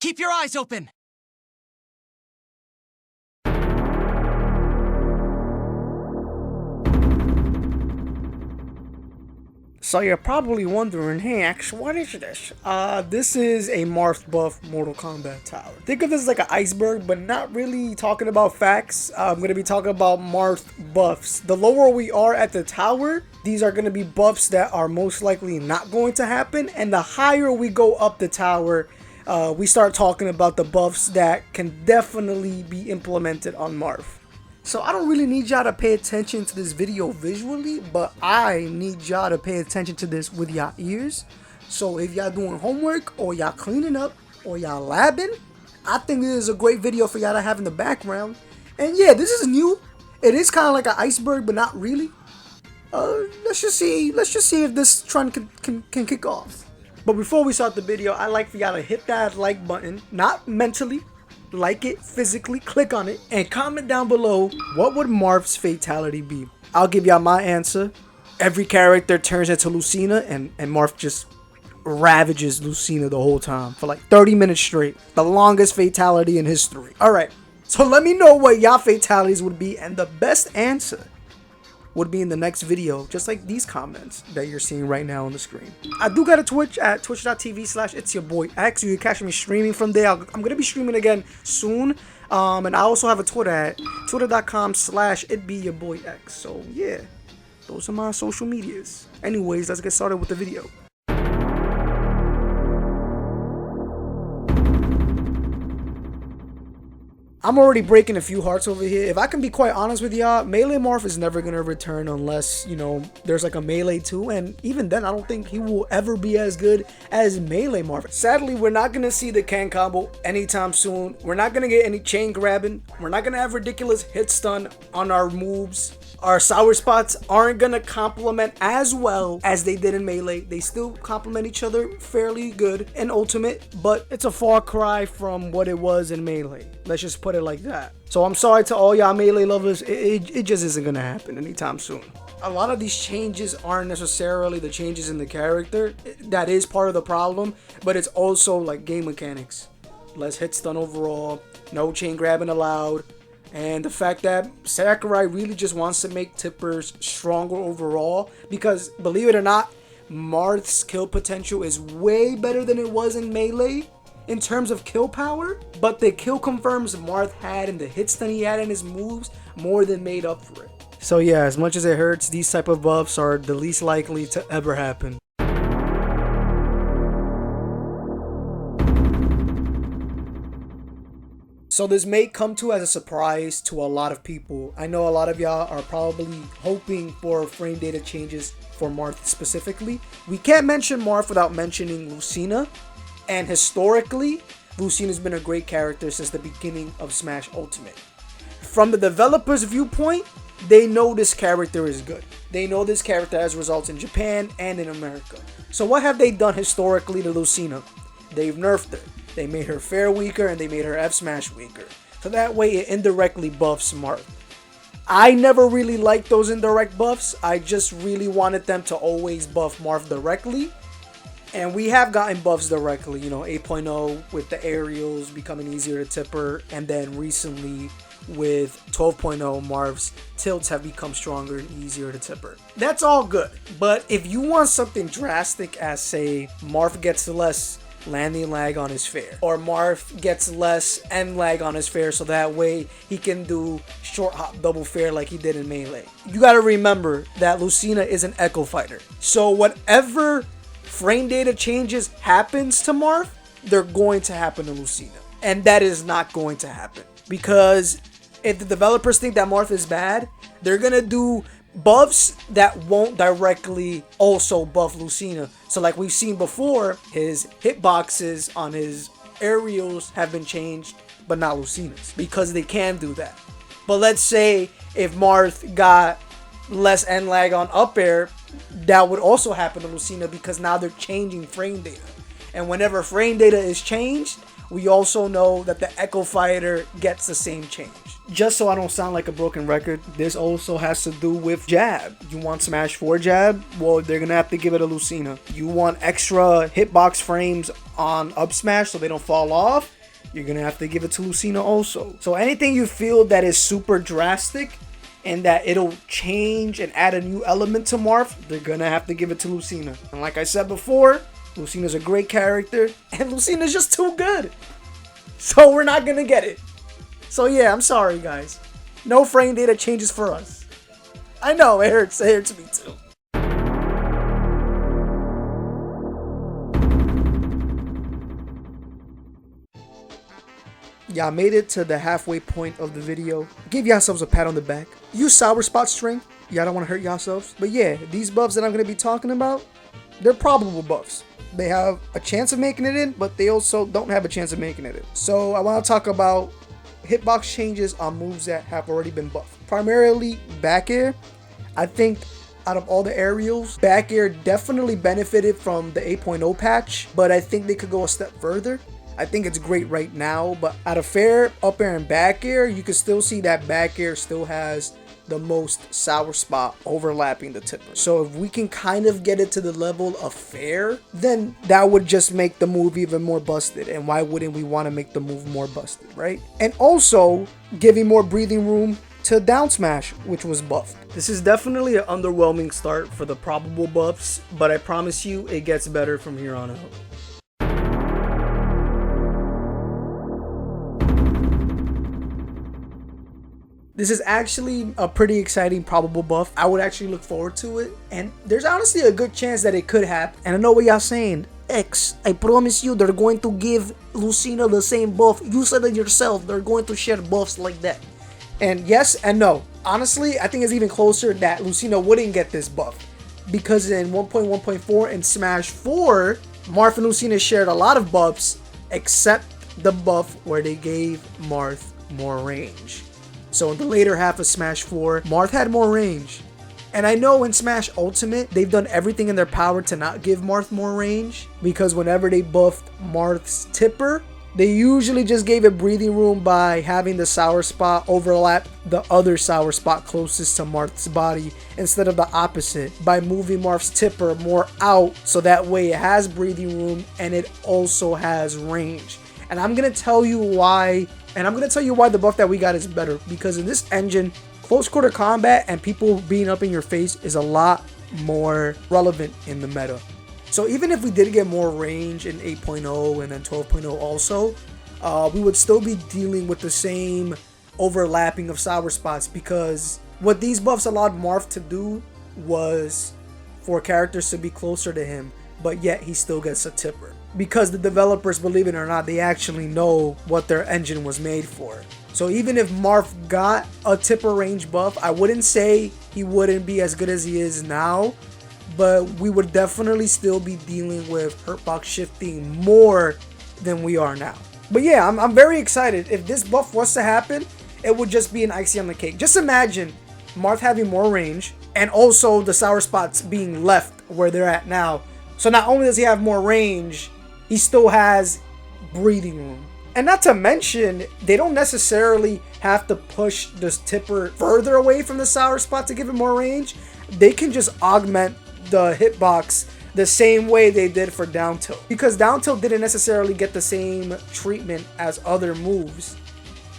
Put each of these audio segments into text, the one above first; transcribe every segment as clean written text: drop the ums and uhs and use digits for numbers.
Keep your eyes open! So you're probably wondering, hey Ax, what is this? This is a Marth buff Mortal Kombat tower. Think of this as like an iceberg, but not really talking about facts. I'm going to be talking about Marth buffs. The lower we are at the tower, these are going to be buffs that are most likely not going to happen. And the higher we go up the tower, we start talking about the buffs that can definitely be implemented on Marth. So I don't really need y'all to pay attention to this video visually, but I need y'all to pay attention to this with y'all ears. So if y'all doing homework, or y'all cleaning up, or y'all labbing, I think this is a great video for y'all to have in the background. And yeah, this is new. It is kind of like an iceberg, but not really. Let's just see if this trend can kick off. But before we start the video, I'd like for y'all to hit that like button, not mentally. Like it physically, click on it, and comment down below what would Marth's fatality be. I'll give y'all my answer. Every character turns into Lucina, and Marth just ravages Lucina the whole time for like 30 minutes straight. The longest fatality in history. Alright, so let me know what y'all fatalities would be, and the best answer would be in the next video, just like these comments that you're seeing right now on the screen. I do got a Twitch at twitch.tv/itsyourboyax. You can catch me streaming from there. I'm gonna be streaming again soon. And I also have a Twitter at twitter.com/itbeyourboyax. So yeah, those are my social medias. Anyways, let's get started with the video. I'm already breaking a few hearts over here. If I can be quite honest with y'all, Melee Marth is never going to return unless, you know, there's like a Melee 2. And even then, I don't think he will ever be as good as Melee Marth. Sadly, we're not going to see the can combo anytime soon. We're not going to get any chain grabbing. We're not going to have ridiculous hit stun on our moves. Our sour spots aren't going to complement as well as they did in Melee. They still complement each other fairly good in Ultimate, but it's a far cry from what it was in Melee. Let's just put it like that. So I'm sorry to all y'all Melee lovers. It just isn't going to happen anytime soon. A lot of these changes aren't necessarily the changes in the character. That is part of the problem, but it's also like game mechanics. Less hit stun overall, no chain grabbing allowed. And the fact that Sakurai really just wants to make tippers stronger overall, because believe it or not, Marth's kill potential is way better than it was in Melee in terms of kill power, but the kill confirms Marth had and the hit stun he had in his moves more than made up for it. So yeah, as much as it hurts, these type of buffs are the least likely to ever happen. So this may come to as a surprise to a lot of people. I know a lot of y'all are probably hoping for frame data changes for Marth specifically. We can't mention Marth without mentioning Lucina. And historically, Lucina's been a great character since the beginning of Smash Ultimate. From the developer's viewpoint, they know this character is good. They know this character has results in Japan and in America. So what have they done historically to Lucina? They've nerfed her. They made her fair weaker and they made her F smash weaker. So that way it indirectly buffs Marth. I never really liked those indirect buffs. I just really wanted them to always buff Marth directly. And we have gotten buffs directly, you know, 8.0 with the aerials becoming easier to tipper. And then recently with 12.0, Marth's tilts have become stronger and easier to tipper. That's all good. But if you want something drastic as, say, Marth gets less landing lag on his fair, or Marth gets less end lag on his fair so that way he can do short hop double fair like he did in Melee. You gotta remember that Lucina is an echo fighter. So whatever frame data changes happens to Marth, they're going to happen to Lucina. And that is not going to happen. Because if the developers think that Marth is bad, they're gonna do buffs that won't directly also buff Lucina. So like we've seen before, his hitboxes on his aerials have been changed, but not Lucina's, because they can do that. But let's say if Marth got less end lag on up air, that would also happen to Lucina, because now they're changing frame data. And whenever frame data is changed, we also know that the Echo Fighter gets the same change. Just so I don't sound like a broken record, this also has to do with jab. You want Smash 4 jab? Well, they're going to have to give it a Lucina. You want extra hitbox frames on up smash so they don't fall off? you're gonna have to give it to Lucina also. So anything you feel that is super drastic and that it'll change and add a new element to Marth, they're gonna have to give it to Lucina. And like I said before, Lucina's a great character, and Lucina's just too good. So we're not gonna get it. So yeah, I'm sorry guys. No frame data changes for us. I know, it hurts me too. Y'all made it to the halfway point of the video. Give yourselves a pat on the back. Use sour spot strength. Y'all don't want to hurt yourselves. But yeah, these buffs that I'm going to be talking about, they're probable buffs. They have a chance of making it in, but they also don't have a chance of making it in. So I want to talk about hitbox changes on moves that have already been buffed. Primarily back air. I think out of all the aerials, back air definitely benefited from the 8.0 patch, but I think they could go a step further. I think it's great right now, but out of fair, up air, and back air, you can still see that back air still has the most sour spot overlapping the tipper. So if we can kind of get it to the level of fair, then that would just make the move even more busted. And why wouldn't we want to make the move more busted, right? And also giving more breathing room to down smash, which was buffed. This is definitely an underwhelming start for the probable buffs, but I promise you it gets better from here on out. This is actually a pretty exciting probable buff. I would actually look forward to it. And there's honestly a good chance that it could happen. And I know what y'all saying. X, I promise you they're going to give Lucina the same buff. You said it yourself. They're going to share buffs like that. And yes and no. Honestly, I think it's even closer that Lucina wouldn't get this buff. Because in 1.1.4 and Smash 4, Marth and Lucina shared a lot of buffs. Except the buff where they gave Marth more range. So in the later half of Smash 4, Marth had more range. And I know in Smash Ultimate, they've done everything in their power to not give Marth more range. Because whenever they buffed Marth's tipper, they usually just gave it breathing room by having the sour spot overlap the other sour spot closest to Marth's body. Instead of the opposite, by moving Marth's tipper more out. So that way it has breathing room and it also has range. And I'm going to tell you why. And I'm going to tell you why the buff that we got is better. Because in this engine, close quarter combat and people being up in your face is a lot more relevant in the meta. So even if we did get more range in 8.0 and then 12.0 also, we would still be dealing with the same overlapping of sour spots. Because what these buffs allowed Marth to do was for characters to be closer to him. But yet he still gets a tipper. Because the developers, believe it or not, they actually know what their engine was made for. So even if Marth got a tipper range buff, I wouldn't say he wouldn't be as good as he is now, but we would definitely still be dealing with hitbox shifting more than we are now. But yeah, I'm very excited. If this buff was to happen, it would just be an icing on the cake. Just imagine Marth having more range and also the sour spots being left where they're at now. So not only does he have more range, he still has breathing room. And not to mention, they don't necessarily have to push this tipper further away from the sour spot to give it more range. They can just augment the hitbox the same way they did for down tilt. Because down tilt didn't necessarily get the same treatment as other moves.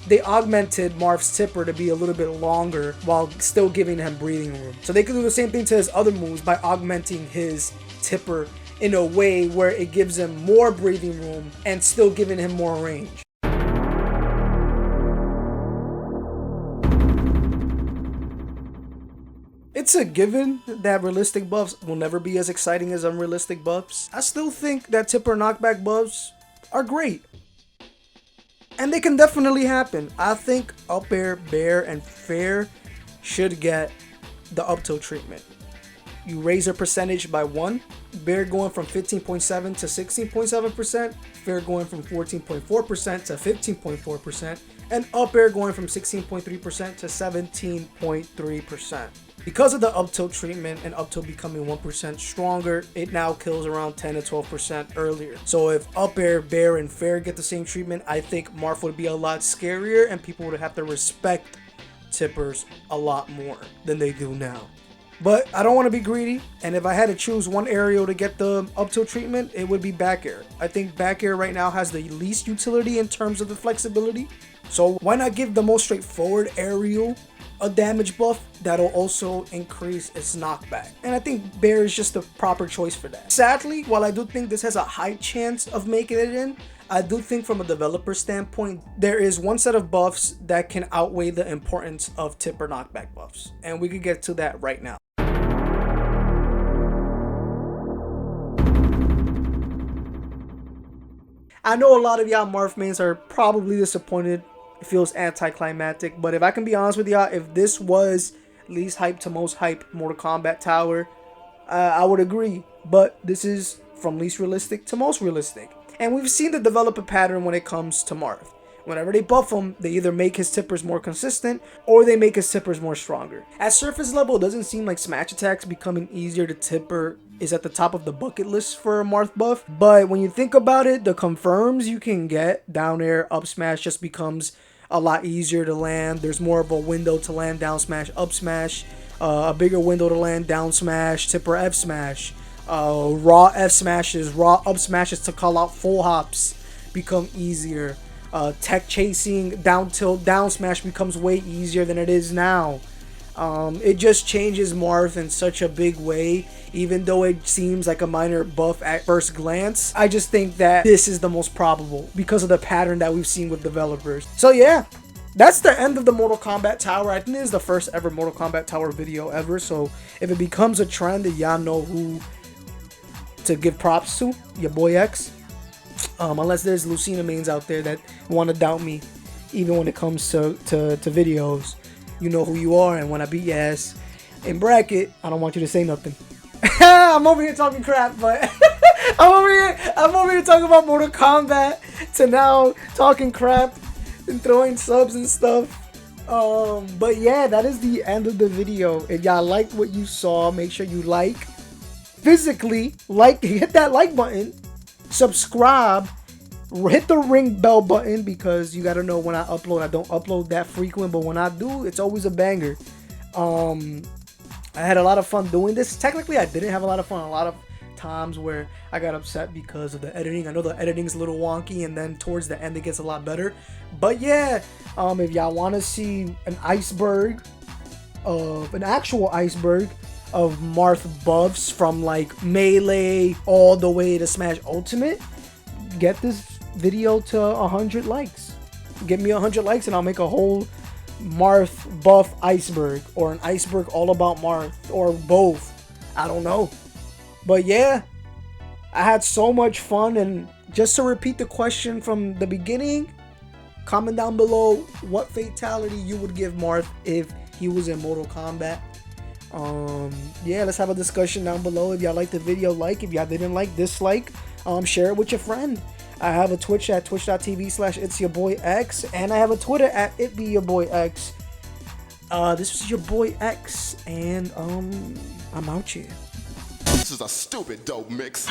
They augmented Marth's tipper to be a little bit longer while still giving him breathing room. So they could do the same thing to his other moves by augmenting his tipper in a way where it gives him more breathing room and still giving him more range. It's a given that realistic buffs will never be as exciting as unrealistic buffs. I still think that tipper knockback buffs are great. And they can definitely happen. I think up air, bair, and fair should get the up tilt treatment. You raise their percentage by 1. Bair going from 15.7 to 16.7%. Fair going from 14.4% to 15.4%. And up air going from 16.3% to 17.3%. Because of the up tilt treatment and up tilt becoming 1% stronger, it now kills around 10 to 12% earlier. So if up air, bair, and fair get the same treatment, I think Marth would be a lot scarier and people would have to respect tippers a lot more than they do now. But I don't want to be greedy, and if I had to choose one aerial to get the up tilt treatment, it would be back air. I think back air right now has the least utility in terms of the flexibility. So why not give the most straightforward aerial a damage buff that'll also increase its knockback? And I think Bear is just the proper choice for that. Sadly, while I do think this has a high chance of making it in, I do think from a developer standpoint, there is one set of buffs that can outweigh the importance of tipper knockback buffs. And we could get to that right now. I know a lot of y'all Marth mains are probably disappointed. It feels anticlimactic, but if I can be honest with y'all, if this was least hype to most hype Mortal Kombat tower, I would agree. But this is from least realistic to most realistic. And we've seen the developer pattern when it comes to Marth. Whenever they buff him, they either make his tippers more consistent or they make his tippers more stronger. At surface level, it doesn't seem like smash attacks becoming easier to tipper is at the top of the bucket list for a Marth buff. But when you think about it, the confirms you can get, down air, up smash, just becomes a lot easier to land. There's more of a window to land down smash, up smash, a bigger window to land down smash, tipper F smash, raw F smashes, raw up smashes to call out full hops become easier. Tech chasing, down tilt, down smash becomes way easier than it is now. It just changes Marth in such a big way, even though it seems like a minor buff at first glance. I just think that this is the most probable because of the pattern that we've seen with developers. So yeah, that's the end of the Mortal Kombat Tower. I think this is the first ever Mortal Kombat Tower video ever, so if it becomes a trend, y'all know who to give props to, your boy X. Unless there's Lucina mains out there that want to doubt me, even when it comes to videos, you know who you are, and when I beat your ass in bracket, I don't want you to say nothing. I'm over here talking crap, but I'm over here talking about Mortal Kombat to now talking crap and throwing subs and stuff. But yeah, that is the end of the video. If y'all liked what you saw, make sure you physically hit that like button. Subscribe, hit the ring bell button, because you gotta know when I upload. I don't upload that frequent, but when I do, it's always a banger. I had a lot of fun doing this. Technically, I didn't have a lot of fun. A lot of times where I got upset because of the editing. I know the editing's a little wonky, and then towards the end it gets a lot better. But yeah, if y'all want to see an iceberg, an actual iceberg of Marth buffs from like melee all the way to Smash Ultimate, get this video to 100 likes. Get me 100 likes and I'll make a whole Marth buff iceberg, or an iceberg all about Marth, or both. I don't know. But yeah, I had so much fun. And just to repeat the question from the beginning, comment down below what fatality you would give Marth if he was in Mortal Kombat. Yeah, let's have a discussion down below. If y'all liked the video, like. If y'all didn't like, dislike. Share it with your friend. I have a Twitch at twitch.tv/itsyourboyx, and I have a Twitter at itbeyourboyx. This was your boy X, and I'm out here. This is a stupid dope mix.